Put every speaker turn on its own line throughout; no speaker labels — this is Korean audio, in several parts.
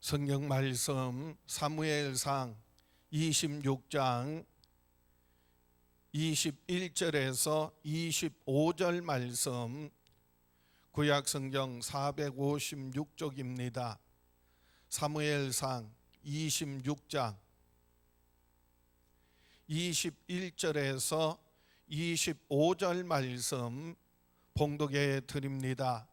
성경 말씀 사무엘상 26장 21절에서 25절 말씀, 구약 성경 456쪽입니다. 사무엘상 26장 21절에서 25절 말씀 봉독해 드립니다.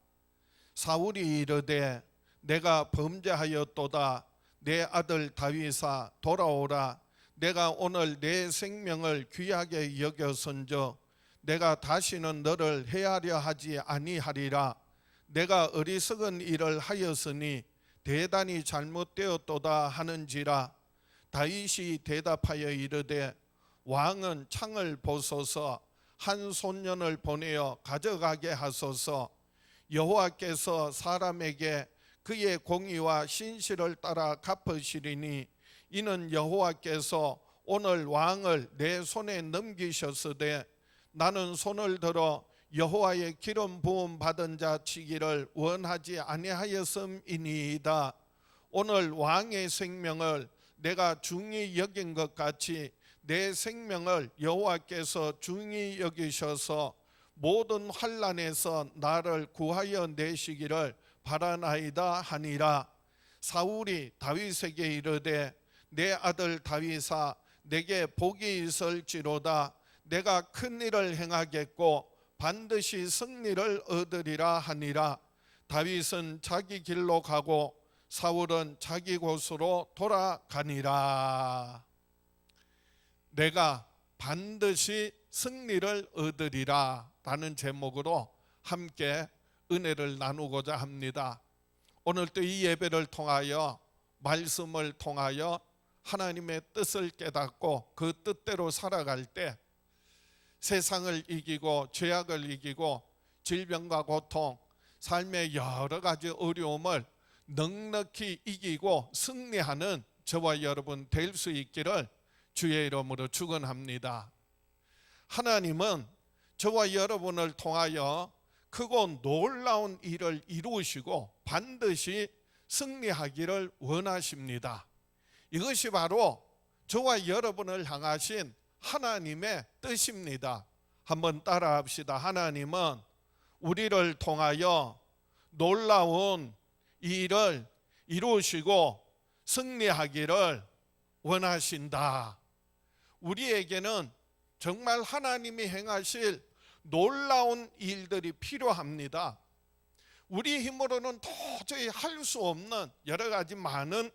사울이 이르되 내가 범죄하였도다. 내 아들 다윗아 돌아오라. 내가 오늘 내 생명을 귀하게 여겼은즉 내가 다시는 너를 해하려 하지 아니하리라. 내가 어리석은 일을 하였으니 대단히 잘못되었도다 하는지라. 다윗이 대답하여 이르되 왕은 창을 보소서. 한 소년을 보내어 가져가게 하소서. 여호와께서 사람에게 그의 공의와 신실을 따라 갚으시리니 이는 여호와께서 오늘 왕을 내 손에 넘기셨으되 나는 손을 들어 여호와의 기름 부음 받은 자 치기를 원하지 아니하였음이니이다. 오늘 왕의 생명을 내가 중히 여긴 것 같이 내 생명을 여호와께서 중히 여기셔서 모든 환난에서 나를 구하여 내시기를 바라나이다 하니라. 사울이 다윗에게 이르되 내 아들 다윗아 내게 복이 있을지로다. 내가 큰 일을 행하겠고 반드시 승리를 얻으리라 하니라. 다윗은 자기 길로 가고 사울은 자기 곳으로 돌아가니라. 내가 반드시 승리를 얻으리라 라는 제목으로 함께 은혜를 나누고자 합니다. 오늘도 이 예배를 통하여 말씀을 통하여 하나님의 뜻을 깨닫고 그 뜻대로 살아갈 때 세상을 이기고 죄악을 이기고 질병과 고통, 삶의 여러 가지 어려움을 넉넉히 이기고 승리하는 저와 여러분 될 수 있기를 주의 이름으로 축원합니다. 하나님은 저와 여러분을 통하여 크고 놀라운 일을 이루시고 반드시 승리하기를 원하십니다. 이것이 바로 저와 여러분을 향하신 하나님의 뜻입니다. 한번 따라합시다. 하나님은 우리를 통하여 놀라운 일을 이루시고 승리하기를 원하신다. 우리에게는 정말 하나님이 행하실 놀라운 일들이 필요합니다. 우리 힘으로는 도저히 할 수 없는 여러 가지 많은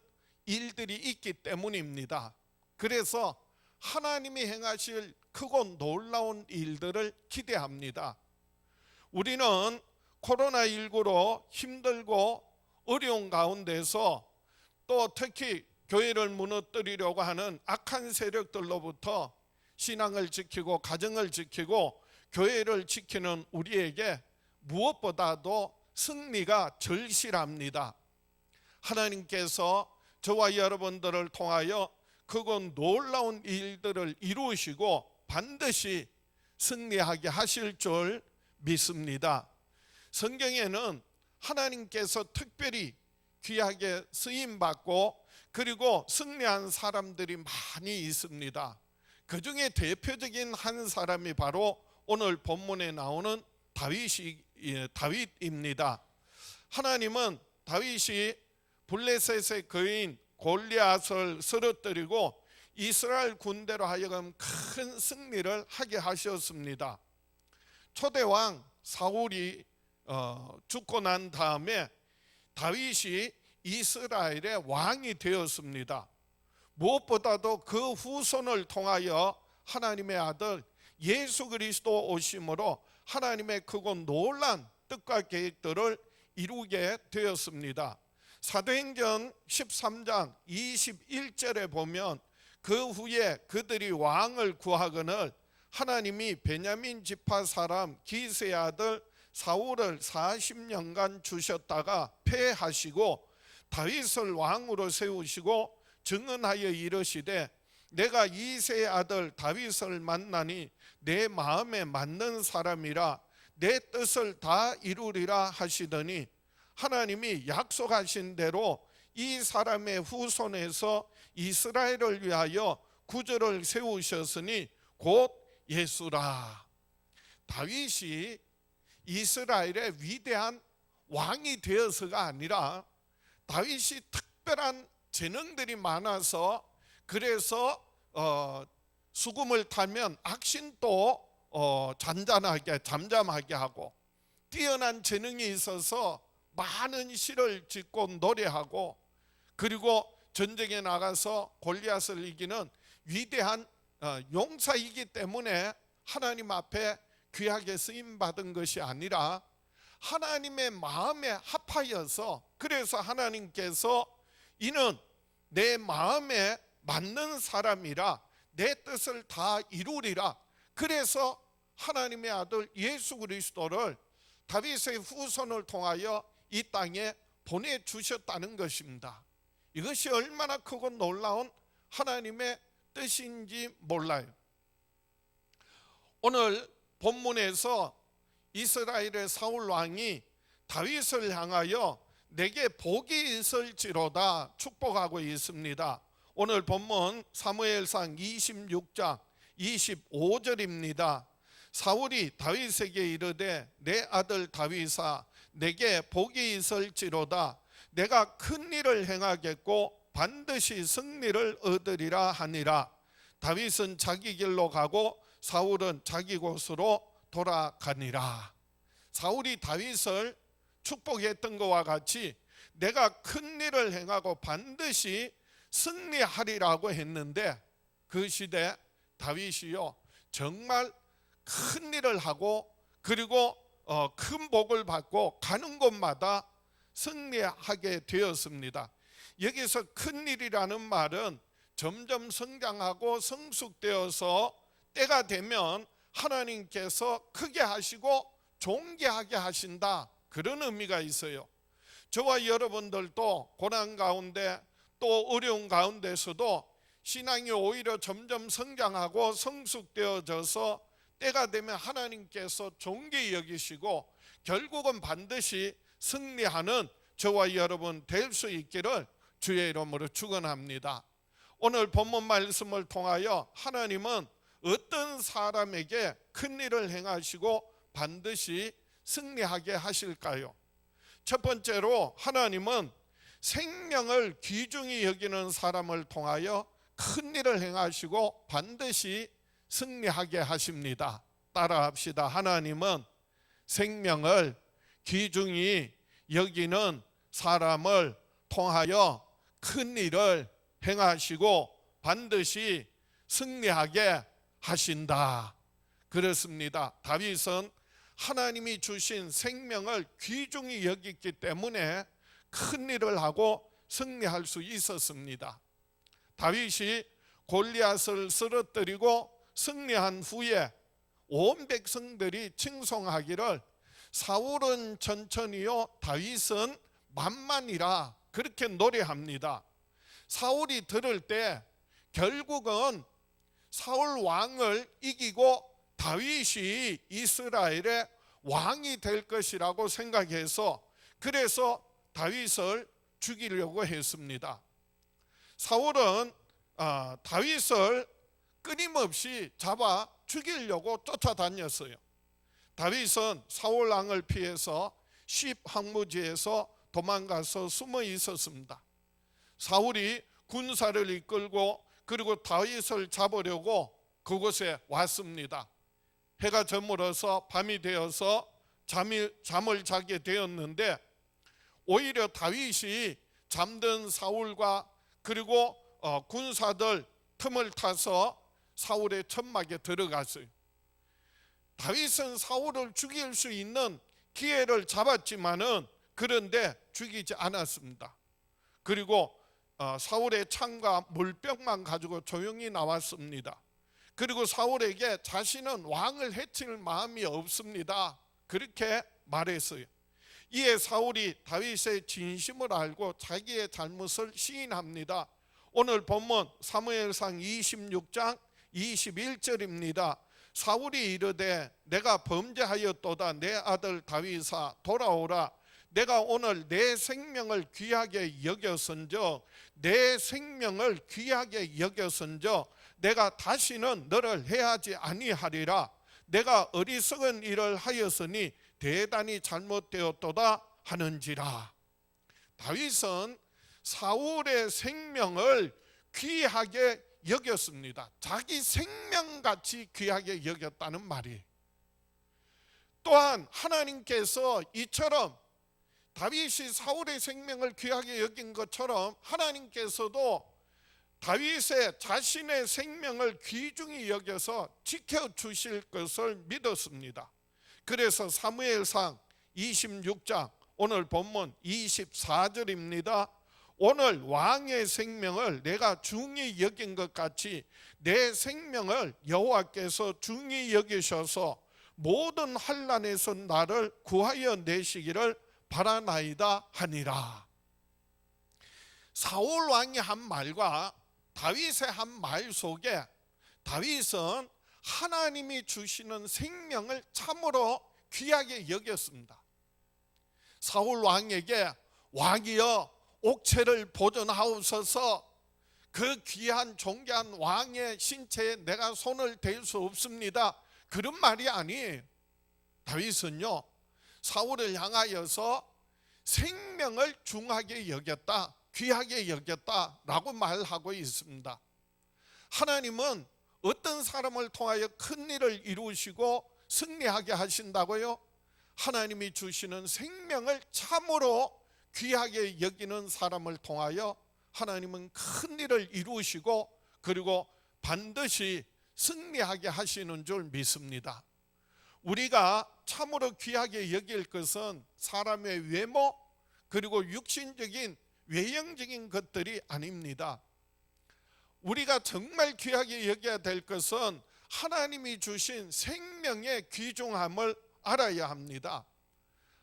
일들이 있기 때문입니다. 그래서 하나님이 행하실 크고 놀라운 일들을 기대합니다. 우리는 코로나19로 힘들고 어려운 가운데서 또 특히 교회를 무너뜨리려고 하는 악한 세력들로부터 신앙을 지키고 가정을 지키고 교회를 지키는 우리에게 무엇보다도 승리가 절실합니다. 하나님께서 저와 여러분들을 통하여 그건 놀라운 일들을 이루시고 반드시 승리하게 하실 줄 믿습니다. 성경에는 하나님께서 특별히 귀하게 쓰임받고 그리고 승리한 사람들이 많이 있습니다. 그 중에 대표적인 한 사람이 바로 오늘 본문에 나오는 다윗입니다. 하나님은 다윗이 블레셋의 거인 골리앗을 쓰러뜨리고 이스라엘 군대로 하여금 큰 승리를 하게 하셨습니다. 초대왕 사울이 죽고 난 다음에 다윗이 이스라엘의 왕이 되었습니다. 무엇보다도 그 후손을 통하여 하나님의 아들 예수 그리스도 오심으로 하나님의 크고 놀란 뜻과 계획들을 이루게 되었습니다. 사도행전 13장 21절에 보면 그 후에 그들이 왕을 구하거늘 하나님이 베냐민 지파 사람 기스의 아들 사울을 40년간 주셨다가 패하시고 다윗을 왕으로 세우시고 증언하여 이르시되 내가 이새의 아들 다윗을 만나니 내 마음에 맞는 사람이라 내 뜻을 다 이루리라 하시더니 하나님이 약속하신 대로 이 사람의 후손에서 이스라엘을 위하여 구주를 세우셨으니 곧 예수라. 다윗이 이스라엘의 위대한 왕이 되어서가 아니라 다윗이 특별한 재능들이 많아서 그래서 수금을 타면 악신도 잠잠하게 하고 뛰어난 재능이 있어서 많은 시를 짓고 노래하고 그리고 전쟁에 나가서 골리앗을 이기는 위대한 용사이기 때문에 하나님 앞에 귀하게 쓰임받은 것이 아니라 하나님의 마음에 합하여서 그래서 하나님께서 이는 내 마음에 맞는 사람이라 내 뜻을 다 이루리라. 그래서 하나님의 아들 예수 그리스도를 다윗의 후손을 통하여 이 땅에 보내주셨다는 것입니다. 이것이 얼마나 크고 놀라운 하나님의 뜻인지 몰라요. 오늘 본문에서 이스라엘의 사울 왕이 다윗을 향하여 내게 복이 있을지로다 축복하고 있습니다. 오늘 본문 사무엘상 26장 25절입니다. 사울이 다윗에게 이르되 내 아들 다윗아 내게 복이 있을지로다 내가 큰 일을 행하겠고 반드시 승리를 얻으리라 하니라. 다윗은 자기 길로 가고 사울은 자기 곳으로 돌아가니라. 사울이 다윗을 축복했던 것과 같이 내가 큰 일을 행하고 반드시 승리하리라고 했는데 그 시대 다윗이요 정말 큰 일을 하고 그리고 큰 복을 받고 가는 곳마다 승리하게 되었습니다. 여기서 큰 일이라는 말은 점점 성장하고 성숙되어서 때가 되면 하나님께서 크게 하시고 존귀하게 하신다, 그런 의미가 있어요. 저와 여러분들도 고난 가운데 또 어려운 가운데서도 신앙이 오히려 점점 성장하고 성숙되어져서 때가 되면 하나님께서 존귀히 여기시고 결국은 반드시 승리하는 저와 여러분 될 수 있기를 주의 이름으로 축원합니다. 오늘 본문 말씀을 통하여 하나님은 어떤 사람에게 큰 일을 행하시고 반드시 승리하게 하실까요? 첫 번째로 하나님은 생명을 귀중히 여기는 사람을 통하여 큰 일을 행하시고 반드시 승리하게 하십니다. 따라합시다. 하나님은 생명을 귀중히 여기는 사람을 통하여 큰 일을 행하시고 반드시 승리하게 하신다. 그렇습니다. 다윗은 하나님이 주신 생명을 귀중히 여겼기 때문에 큰 일을 하고 승리할 수 있었습니다. 다윗이 골리앗을 쓰러뜨리고 승리한 후에 온 백성들이 칭송하기를 사울은 천천히요 다윗은 만만이라 그렇게 노래합니다. 사울이 들을 때 결국은 사울 왕을 이기고 다윗이 이스라엘의 왕이 될 것이라고 생각해서 그래서 다윗을 죽이려고 했습니다. 사울은 다윗을 끊임없이 잡아 죽이려고 쫓아다녔어요. 다윗은 사울 왕을 피해서 십 황무지에서 도망가서 숨어 있었습니다. 사울이 군사를 이끌고 그리고 다윗을 잡으려고 그곳에 왔습니다. 해가 저물어서 밤이 되어서 잠을 자게 되었는데 오히려 다윗이 잠든 사울과 그리고 군사들 틈을 타서 사울의 천막에 들어갔어요. 다윗은 사울을 죽일 수 있는 기회를 잡았지만은 그런데 죽이지 않았습니다. 그리고 사울의 창과 물병만 가지고 조용히 나왔습니다. 그리고 사울에게 자신은 왕을 해칠 마음이 없습니다, 그렇게 말했어요. 이에 사울이 다윗의 진심을 알고 자기의 잘못을 시인합니다. 오늘 본문 사무엘상 26장 21절입니다. 사울이 이르되 내가 범죄하였도다 내 아들 다윗아 돌아오라 내가 오늘 내 생명을 귀하게 여겼은즉 내 생명을 귀하게 여겼은즉 내가 다시는 너를 해하지 아니하리라. 내가 어리석은 일을 하였으니 대단히 잘못되었도다 하는지라. 다윗은 사울의 생명을 귀하게 여겼습니다. 자기 생명같이 귀하게 여겼다는 말이. 또한 하나님께서 이처럼 다윗이 사울의 생명을 귀하게 여긴 것처럼 하나님께서도 다윗의 자신의 생명을 귀중히 여겨서 지켜주실 것을 믿었습니다. 그래서 사무엘상 26장 오늘 본문 24절입니다. 오늘 왕의 생명을 내가 중히 여긴 것 같이 내 생명을 여호와께서 중히 여기셔서 모든 환난에서 나를 구하여 내시기를 바라나이다 하니라. 사울 왕이 한 말과 다윗의 한 말 속에 다윗은 하나님이 주시는 생명을 참으로 귀하게 여겼습니다. 사울 왕에게 왕이여 옥체를 보존하옵소서, 그 귀한 존귀한 왕의 신체에 내가 손을 댈 수 없습니다, 그런 말이 아니에요. 다윗은요 사울을 향하여서 생명을 중하게 여겼다, 귀하게 여겼다라고 말하고 있습니다. 하나님은 어떤 사람을 통하여 큰 일을 이루시고 승리하게 하신다고요? 하나님이 주시는 생명을 참으로 귀하게 여기는 사람을 통하여 하나님은 큰 일을 이루시고 그리고 반드시 승리하게 하시는 줄 믿습니다. 우리가 참으로 귀하게 여길 것은 사람의 외모 그리고 육신적인 외형적인 것들이 아닙니다. 우리가 정말 귀하게 여겨야 될 것은 하나님이 주신 생명의 귀중함을 알아야 합니다.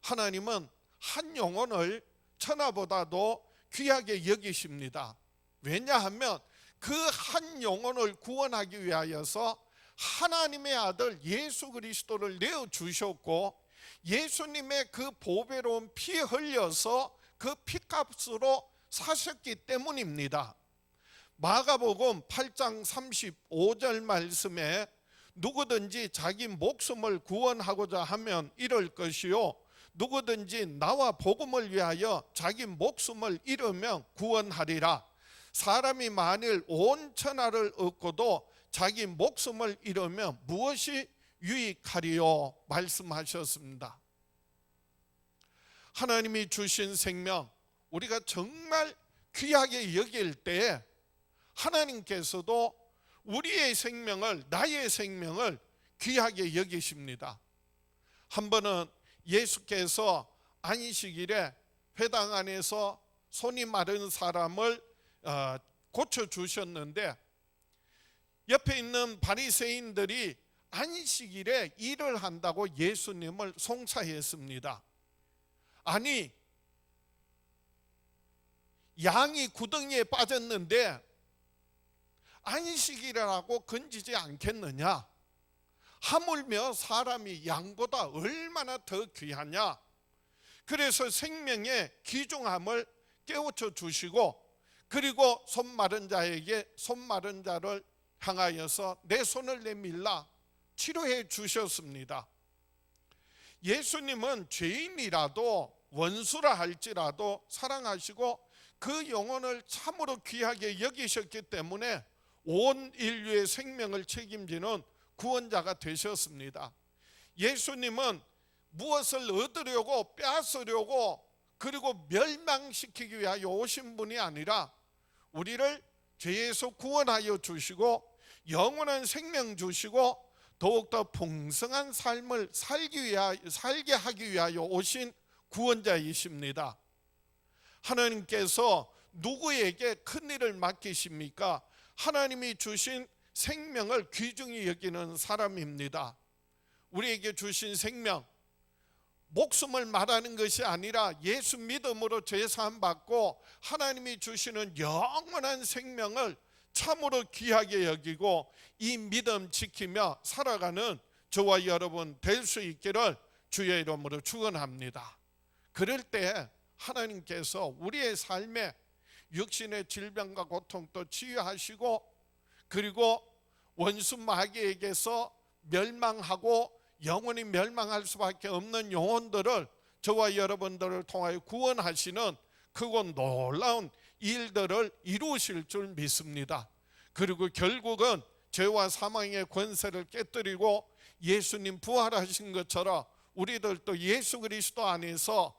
하나님은 한 영혼을 천하보다도 귀하게 여기십니다. 왜냐하면 그 한 영혼을 구원하기 위하여서 하나님의 아들 예수 그리스도를 내어주셨고 예수님의 그 보배로운 피 흘려서 그 피값으로 사셨기 때문입니다. 마가복음 8장 35절 말씀에 누구든지 자기 목숨을 구원하고자 하면 잃을 것이요 누구든지 나와 복음을 위하여 자기 목숨을 잃으면 구원하리라. 사람이 만일 온 천하를 얻고도 자기 목숨을 잃으면 무엇이 유익하리요 말씀하셨습니다. 하나님이 주신 생명 우리가 정말 귀하게 여길 때에 하나님께서도 우리의 생명을, 나의 생명을 귀하게 여기십니다. 한 번은 예수께서 안식일에 회당 안에서 손이 마른 사람을 고쳐주셨는데 옆에 있는 바리새인들이 안식일에 일을 한다고 예수님을 송사했습니다. 아니, 양이 구덩이에 빠졌는데 안식일이라고 건지지 않겠느냐? 하물며 사람이 양보다 얼마나 더 귀하냐? 그래서 생명의 귀중함을 깨우쳐 주시고 그리고 손 마른 자에게 손 마른 자를 향하여서 내 손을 내밀라 치료해 주셨습니다. 예수님은 죄인이라도 원수라 할지라도 사랑하시고 그 영혼을 참으로 귀하게 여기셨기 때문에 온 인류의 생명을 책임지는 구원자가 되셨습니다. 예수님은 무엇을 얻으려고 빼앗으려고 그리고 멸망시키기 위하여 오신 분이 아니라 우리를 죄에서 구원하여 주시고 영원한 생명 주시고 더욱더 풍성한 삶을 살게 하기 위하여 오신 구원자이십니다. 하나님께서 누구에게 큰 일을 맡기십니까? 하나님이 주신 생명을 귀중히 여기는 사람입니다. 우리에게 주신 생명, 목숨을 말하는 것이 아니라 예수 믿음으로 죄사함 받고 하나님이 주시는 영원한 생명을 참으로 귀하게 여기고 이 믿음 지키며 살아가는 저와 여러분 될 수 있기를 주의 이름으로 축원합니다. 그럴 때 하나님께서 우리의 삶에 육신의 질병과 고통도 치유하시고, 그리고 원수 마귀에게서 멸망하고 영원히 멸망할 수밖에 없는 영혼들을 저와 여러분들을 통하여 구원하시는 크고 놀라운 일들을 이루실 줄 믿습니다. 그리고 결국은 죄와 사망의 권세를 깨뜨리고 예수님 부활하신 것처럼 우리들도 예수 그리스도 안에서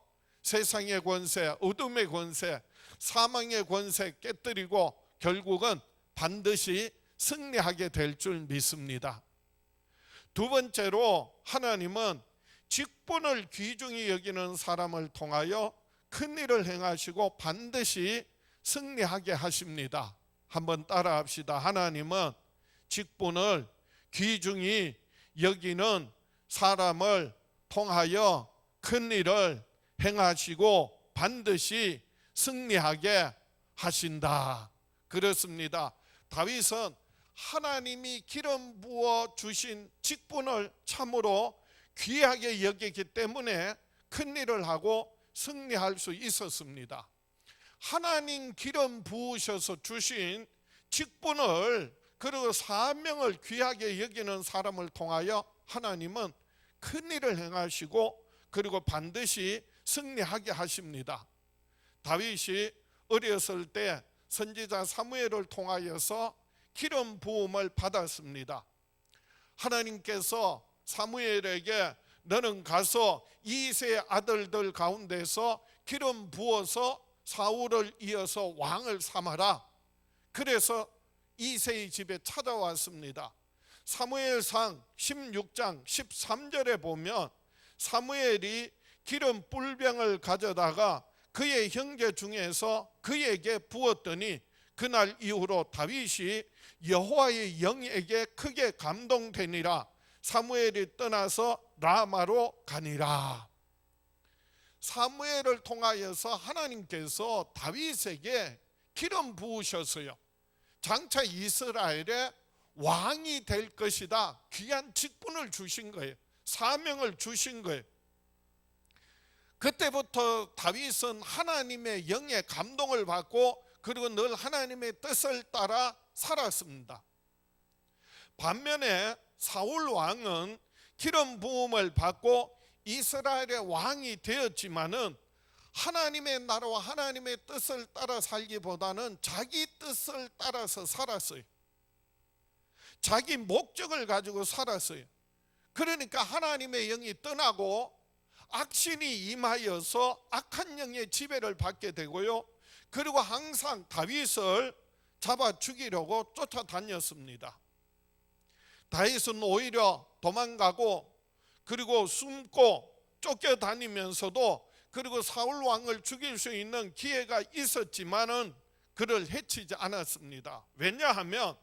세상의 권세, 어둠의 권세, 사망의 권세 깨뜨리고 결국은 반드시 승리하게 될 줄 믿습니다. 두 번째로 하나님은 직분을 귀중히 여기는 사람을 통하여 큰 일을 행하시고 반드시 승리하게 하십니다. 한번 따라합시다. 하나님은 직분을 귀중히 여기는 사람을 통하여 큰 일을 행하시고 반드시 승리하게 하신다. 그렇습니다. 다윗은 하나님이 기름 부어 주신 직분을 참으로 귀하게 여기기 때문에 큰 일을 하고 승리할 수 있었습니다. 하나님 기름 부으셔서 주신 직분을, 그리고 사명을 귀하게 여기는 사람을 통하여 하나님은 큰 일을 행하시고 그리고 반드시 승리하게 하십니다. 다윗이 어렸을 때 선지자 사무엘을 통하여서 기름 부음을 받았습니다. 하나님께서 사무엘에게 너는 가서 이새의 아들들 가운데서 기름 부어서 사울을 이어서 왕을 삼아라. 그래서 이새의 집에 찾아왔습니다. 사무엘상 16장 13절에 보면 사무엘이 기름 뿔병을 가져다가 그의 형제 중에서 그에게 부었더니 그날 이후로 다윗이 여호와의 영에게 크게 감동되니라. 사무엘이 떠나서 라마로 가니라. 사무엘을 통하여서 하나님께서 다윗에게 기름 부으셨어요. 장차 이스라엘의 왕이 될 것이다. 귀한 직분을 주신 거예요. 사명을 주신 거예요. 그때부터 다윗은 하나님의 영의 감동을 받고 그리고 늘 하나님의 뜻을 따라 살았습니다. 반면에 사울 왕은 기름 부음을 받고 이스라엘의 왕이 되었지만은 하나님의 나라와 하나님의 뜻을 따라 살기보다는 자기 뜻을 따라서 살았어요. 자기 목적을 가지고 살았어요. 그러니까 하나님의 영이 떠나고 악신이 임하여서 악한 영의 지배를 받게 되고요. 그리고 항상 다윗을 잡아 죽이려고 쫓아다녔습니다. 다윗은 오히려 도망가고 그리고 숨고 쫓겨다니면서도 그리고 사울 왕을 죽일 수 있는 기회가 있었지만은 그를 해치지 않았습니다. 왜냐하면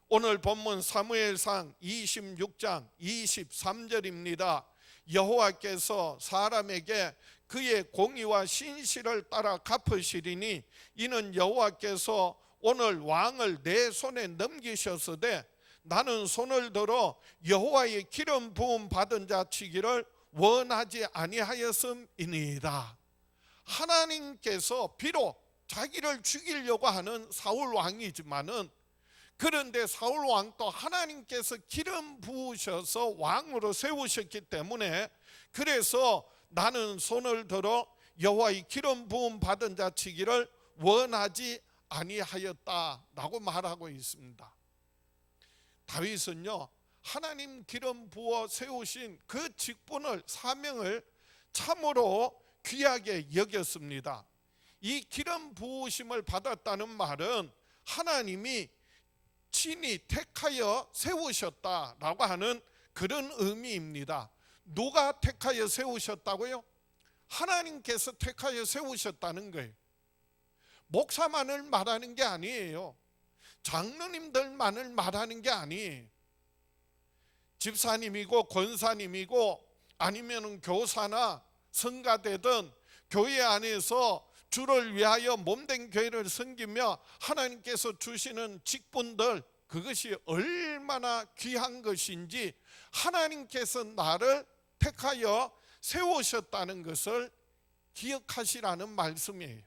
오늘 본문 사무엘상 26장 23절입니다. 여호와께서 사람에게 그의 공의와 신실을 따라 갚으시리니 이는 여호와께서 오늘 왕을 내 손에 넘기셨으되 나는 손을 들어 여호와의 기름 부음 받은 자 치기를 원하지 아니하였음이니이다. 하나님께서 비록 자기를 죽이려고 하는 사울 왕이지만은 그런데 사울 왕도 하나님께서 기름 부으셔서 왕으로 세우셨기 때문에 그래서 나는 손을 들어 여호와의 기름 부음 받은 자 치기를 원하지 아니하였다라고 말하고 있습니다. 다윗은요 하나님 기름 부어 세우신 그 직분을 사명을 참으로 귀하게 여겼습니다. 이 기름 부으심을 받았다는 말은 하나님이 친히 택하여 세우셨다라고 하는 그런 의미입니다. 누가 택하여 세우셨다고요? 하나님께서 택하여 세우셨다는 거예요. 목사만을 말하는 게 아니에요. 장로님들만을 말하는 게 아니에요. 집사님이고 권사님이고 아니면 교사나 성가대든 교회 안에서 주를 위하여 몸된 교회를 섬기며 하나님께서 주시는 직분들, 그것이 얼마나 귀한 것인지 하나님께서 나를 택하여 세우셨다는 것을 기억하시라는 말씀이에요.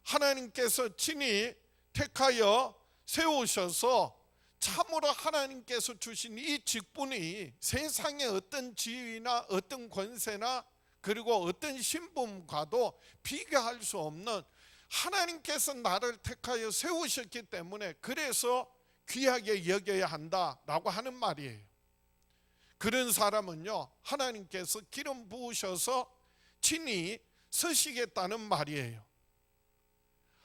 하나님께서 친히 택하여 세우셔서 참으로 하나님께서 주신 이 직분이 세상의 어떤 지위나 어떤 권세나 그리고 어떤 신분과도 비교할 수 없는, 하나님께서 나를 택하여 세우셨기 때문에 그래서 귀하게 여겨야 한다라고 하는 말이에요. 그런 사람은요, 하나님께서 기름 부으셔서 친히 서시겠다는 말이에요.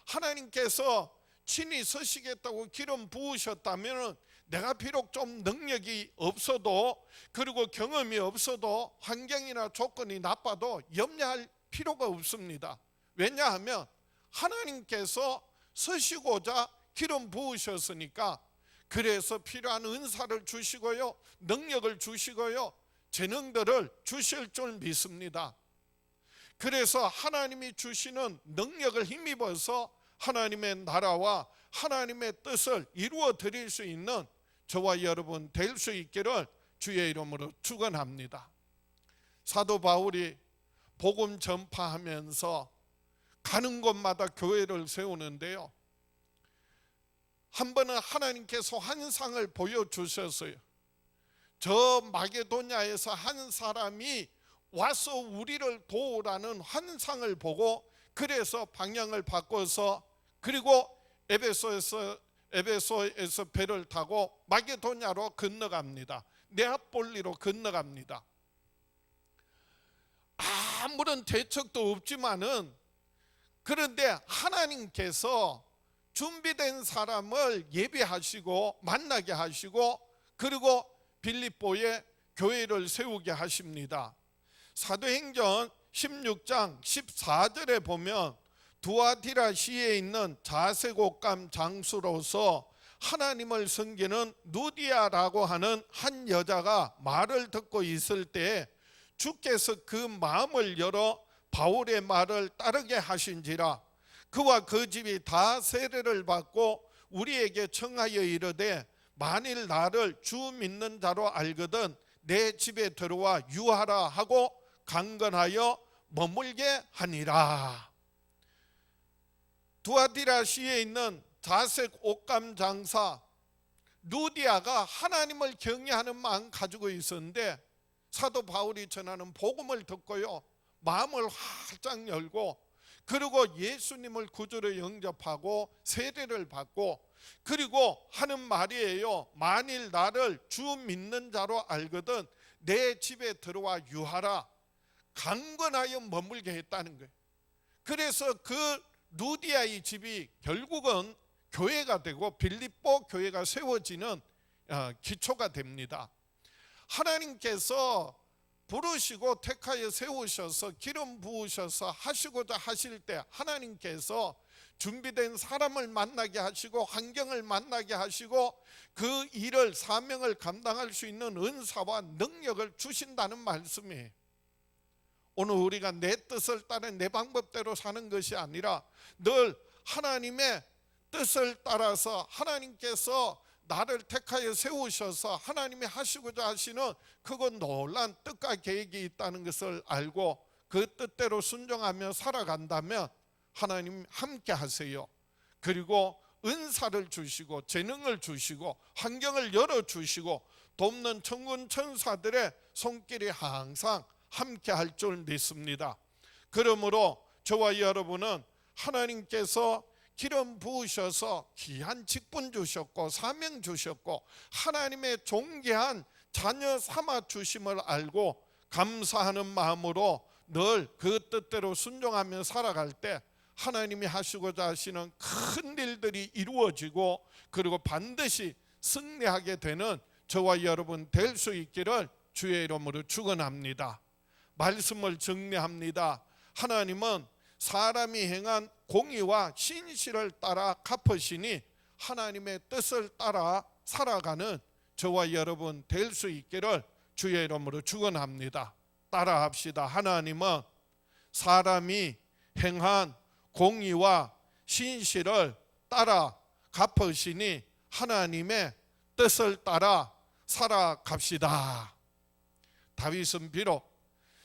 하나님께서 친히 서시겠다고 기름 부으셨다면 내가 비록 좀 능력이 없어도 그리고 경험이 없어도 환경이나 조건이 나빠도 염려할 필요가 없습니다. 왜냐하면 하나님께서 서시고자 기름 부으셨으니까, 그래서 필요한 은사를 주시고요, 능력을 주시고요, 재능들을 주실 줄 믿습니다. 그래서 하나님이 주시는 능력을 힘입어서 하나님의 나라와 하나님의 뜻을 이루어 드릴 수 있는 저와 여러분 될 수 있기를 주의 이름으로 축원합니다. 사도 바울이 복음 전파하면서 가는 곳마다 교회를 세우는데요, 한 번은 하나님께서 환상을 보여주셨어요. 저 마게도냐에서 한 사람이 와서 우리를 도우라는 환상을 보고, 그래서 방향을 바꿔서 그리고 에베소에서 배를 타고 마게도냐로 건너갑니다. 네아폴리로 건너갑니다. 아무런 대책도 없지만은, 그런데 하나님께서 준비된 사람을 예비하시고 만나게 하시고 그리고 빌립보에 교회를 세우게 하십니다. 사도행전 16장 14절에 보면 두아디라시에 있는 자색옷감 장수로서 하나님을 섬기는 누디아라고 하는 한 여자가 말을 듣고 있을 때 주께서 그 마음을 열어 바울의 말을 따르게 하신지라. 그와 그 집이 다 세례를 받고 우리에게 청하여 이르되 만일 나를 주 믿는 자로 알거든 내 집에 들어와 유하라 하고 강건하여 머물게 하니라. 두아디라시에 있는 자색 옷감 장사 누디아가 하나님을 경외하는 마음 가지고 있었는데, 사도 바울이 전하는 복음을 듣고요, 마음을 활짝 열고 그리고 예수님을 구주로 영접하고 세례를 받고, 그리고 하는 말이에요. 만일 나를 주 믿는 자로 알거든 내 집에 들어와 유하라. 강건하여 머물게 했다는 거예요. 그래서 그 누디아의 집이 결국은 교회가 되고 빌립보 교회가 세워지는 기초가 됩니다. 하나님께서 부르시고 택하여 세우셔서 기름 부으셔서 하시고자 하실 때 하나님께서 준비된 사람을 만나게 하시고 환경을 만나게 하시고 그 일을 사명을 감당할 수 있는 은사와 능력을 주신다는 말씀이에요. 오늘 우리가 내 뜻을 따라 내 방법대로 사는 것이 아니라 늘 하나님의 뜻을 따라서 하나님께서 나를 택하여 세우셔서 하나님이 하시고자 하시는 그건 놀란 뜻과 계획이 있다는 것을 알고 그 뜻대로 순종하며 살아간다면 하나님 함께 하세요. 그리고 은사를 주시고 재능을 주시고 환경을 열어주시고 돕는 천군 천사들의 손길이 항상 함께 할 줄 믿습니다. 그러므로 저와 여러분은 하나님께서 기름 부으셔서 귀한 직분 주셨고 사명 주셨고 하나님의 존귀한 자녀 삼아 주심을 알고 감사하는 마음으로 늘 그 뜻대로 순종하며 살아갈 때 하나님이 하시고자 하시는 큰 일들이 이루어지고 그리고 반드시 승리하게 되는 저와 여러분 될 수 있기를 주의 이름으로 축원합니다. 말씀을 정리합니다. 하나님은 사람이 행한 공의와 신실을 따라 갚으시니 하나님의 뜻을 따라 살아가는 저와 여러분 될 수 있기를 주의 이름으로 축원합니다. 따라합시다. 하나님은 사람이 행한 공의와 신실을 따라 갚으시니 하나님의 뜻을 따라 살아갑시다. 다윗은 비록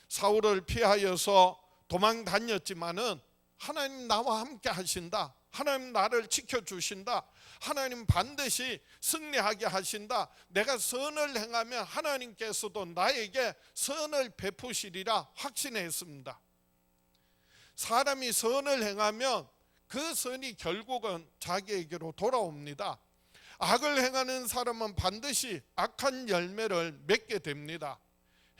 사울을 피하여서 도망 다녔지만은 하나님 나와 함께 하신다, 하나님 나를 지켜주신다, 하나님 반드시 승리하게 하신다, 내가 선을 행하면 하나님께서도 나에게 선을 베푸시리라 확신했습니다. 사람이 선을 행하면 그 선이 결국은 자기에게로 돌아옵니다. 악을 행하는 사람은 반드시 악한 열매를 맺게 됩니다.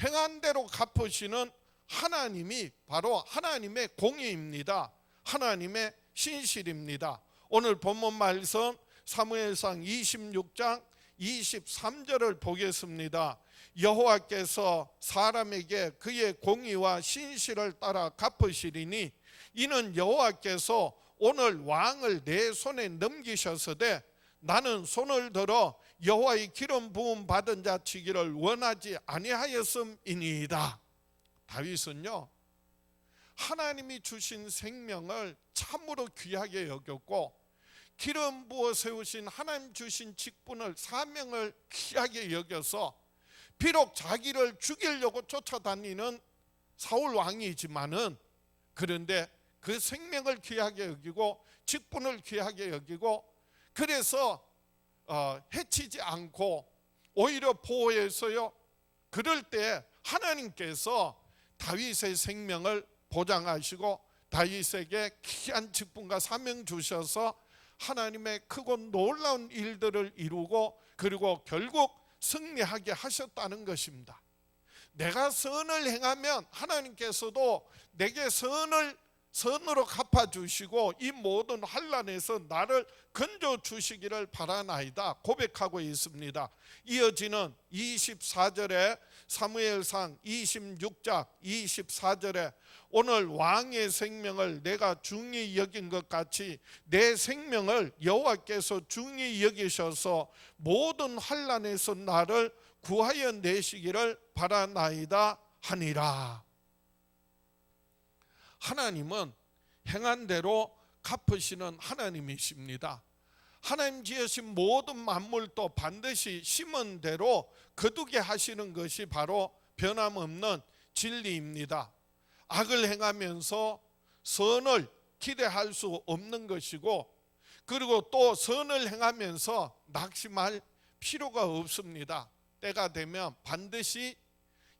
행한 대로 갚으시는 하나님이 바로 하나님의 공의입니다. 하나님의 신실입니다. 오늘 본문 말씀 사무엘상 26장 23절을 보겠습니다. 여호와께서 사람에게 그의 공의와 신실을 따라 갚으시리니 이는 여호와께서 오늘 왕을 내 손에 넘기셨으되 나는 손을 들어 여호와의 기름 부음 받은 자 치기를 원하지 아니하였음이니이다. 다윗은요, 하나님이 주신 생명을 참으로 귀하게 여겼고 기름 부어 세우신 하나님 주신 직분을, 사명을 귀하게 여겨서 비록 자기를 죽이려고 쫓아다니는 사울 왕이지만은 그런데 그 생명을 귀하게 여기고 직분을 귀하게 여기고 그래서 해치지 않고 오히려 보호해서요, 그럴 때 하나님께서 다윗의 생명을 보장하시고 다윗에게 귀한 직분과 사명 주셔서 하나님의 크고 놀라운 일들을 이루고 그리고 결국 승리하게 하셨다는 것입니다. 내가 선을 행하면 하나님께서도 내게 선으로 갚아주시고 이 모든 환난에서 나를 건져주시기를 바라나이다 고백하고 있습니다. 이어지는 24절에 사무엘상 26장 24절에 오늘 왕의 생명을 내가 중히 여긴 것 같이 내 생명을 여호와께서 중히 여기셔서 모든 환난에서 나를 구하여 내시기를 바라나이다 하니라. 하나님은 행한 대로 갚으시는 하나님이십니다. 하나님 지으신 모든 만물도 반드시 심은 대로 거두게 하시는 것이 바로 변함없는 진리입니다. 악을 행하면서 선을 기대할 수 없는 것이고 그리고 또 선을 행하면서 낙심할 필요가 없습니다. 때가 되면 반드시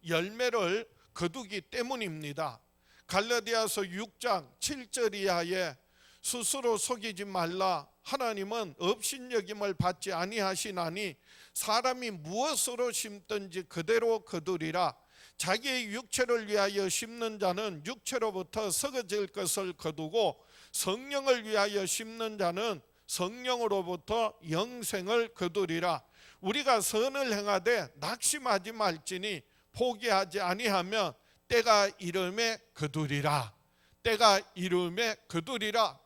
열매를 거두기 때문입니다. 갈라디아서 6장 7절 이하에 스스로 속이지 말라. 하나님은 업신여김을 받지 아니하시나니 사람이 무엇으로 심든지 그대로 거두리라. 자기의 육체를 위하여 심는 자는 육체로부터 썩어질 것을 거두고 성령을 위하여 심는 자는 성령으로부터 영생을 거두리라. 우리가 선을 행하되 낙심하지 말지니 포기하지 아니하면 때가 이름에 거두리라. 때가 이름에 거두리라.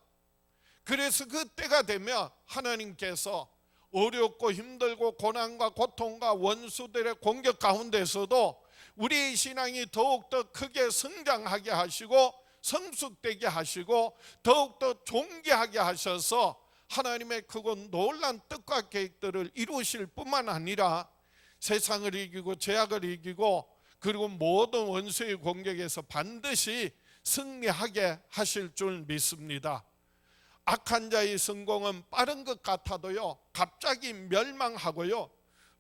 그래서 그 때가 되면 하나님께서 어렵고 힘들고 고난과 고통과 원수들의 공격 가운데서도 우리의 신앙이 더욱더 크게 성장하게 하시고 성숙되게 하시고 더욱더 존귀하게 하셔서 하나님의 크고 놀란 뜻과 계획들을 이루실 뿐만 아니라 세상을 이기고 죄악을 이기고 그리고 모든 원수의 공격에서 반드시 승리하게 하실 줄 믿습니다. 악한 자의 성공은 빠른 것 같아도요 갑자기 멸망하고요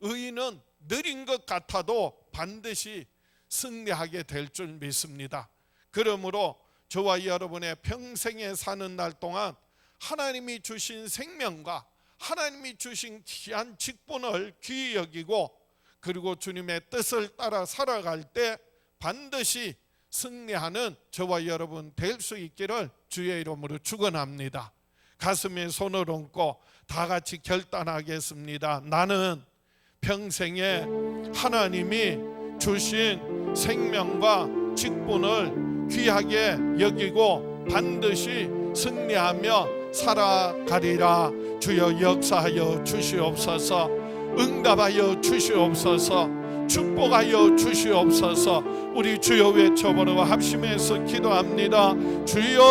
의인은 느린 것 같아도 반드시 승리하게 될 줄 믿습니다. 그러므로 저와 여러분의 평생에 사는 날 동안 하나님이 주신 생명과 하나님이 주신 귀한 직분을 귀히 여기고 그리고 주님의 뜻을 따라 살아갈 때 반드시 승리하는 저와 여러분 될 수 있기를 주의 이름으로 축원합니다. 가슴에 손을 얹고 다 같이 결단하겠습니다. 나는 평생에 하나님이 주신 생명과 직분을 귀하게 여기고 반드시 승리하며 살아가리라. 주여 역사하여 주시옵소서. 응답하여 주시옵소서. 축복하여 주시옵소서. 우리 주여 외쳐보려 합심해서 기도합니다. 주여.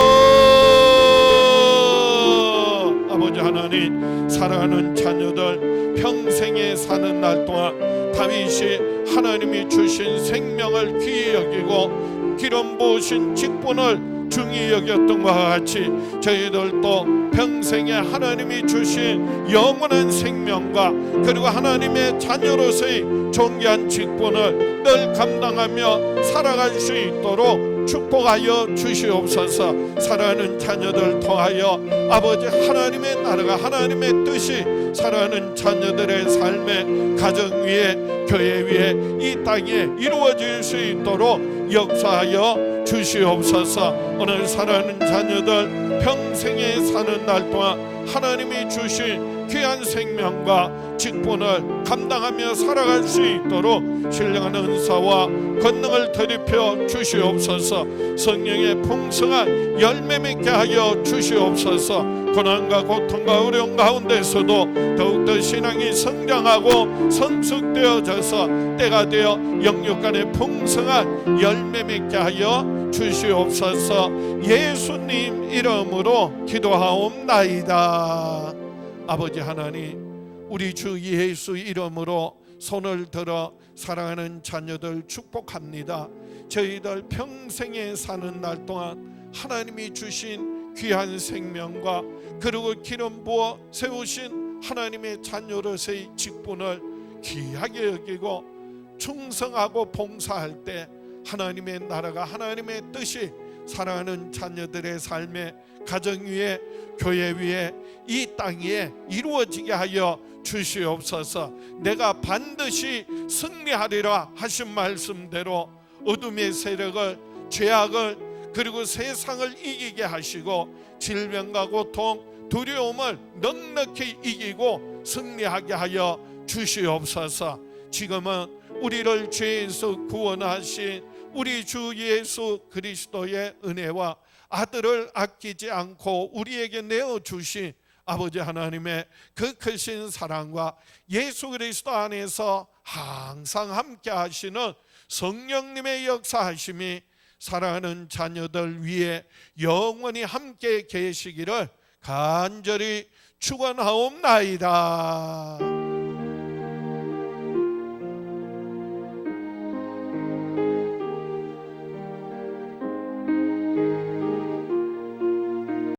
아버지 하나님, 사랑하는 자녀들 평생에 사는 날 동안 다윗이 하나님이 주신 생명을 귀히 여기고 기름 부으신 직분을 중히 여겼던 것과 같이 저희들도 평생에 하나님이 주신 영원한 생명과 그리고 하나님의 자녀로서의 존귀한 직분을 늘 감당하며 살아갈 수 있도록 축복하여 주시옵소서. 사랑하는 자녀들 통하여 아버지 하나님의 나라가 하나님의 뜻이 사랑하는 자녀들의 삶의 가정 위에 교회 위에 이 땅에 이루어질 수 있도록 역사하여 주시옵소서. 오늘 사랑하는 자녀들 평생에 사는 날 동안 하나님이 주신 귀한 생명과 직분을 감당하며 살아갈 수 있도록 신령한 은사와 권능을 드리펴 주시옵소서. 성령의 풍성한 열매 맺게 하여 주시옵소서. 고난과 고통과 어려움 가운데서도 더욱더 신앙이 성장하고 성숙되어져서 때가 되어 영육 간의 풍성한 열매 맺게 하여 주시옵소서. 예수님 이름으로 기도하옵나이다. 아버지 하나님, 우리 주 예수 이름으로 손을 들어 사랑하는 자녀들 축복합니다. 저희들 평생에 사는 날 동안 하나님이 주신 귀한 생명과 그리고 기름 부어 세우신 하나님의 자녀로서의 직분을 귀하게 여기고 충성하고 봉사할 때 하나님의 나라가 하나님의 뜻이 사랑하는 자녀들의 삶에 가정 위에 교회 위에 이 땅에 이루어지게 하여 주시옵소서. 내가 반드시 승리하리라 하신 말씀대로 어둠의 세력을 죄악을 그리고 세상을 이기게 하시고 질병과 고통 두려움을 넉넉히 이기고 승리하게 하여 주시옵소서. 지금은 우리를 죄에서 구원하신 우리 주 예수 그리스도의 은혜와 아들을 아끼지 않고 우리에게 내어주신 아버지 하나님의 그 크신 사랑과 예수 그리스도 안에서 항상 함께 하시는 성령님의 역사하심이 사랑하는 자녀들 위에 영원히 함께 계시기를 간절히 축원하옵나이다.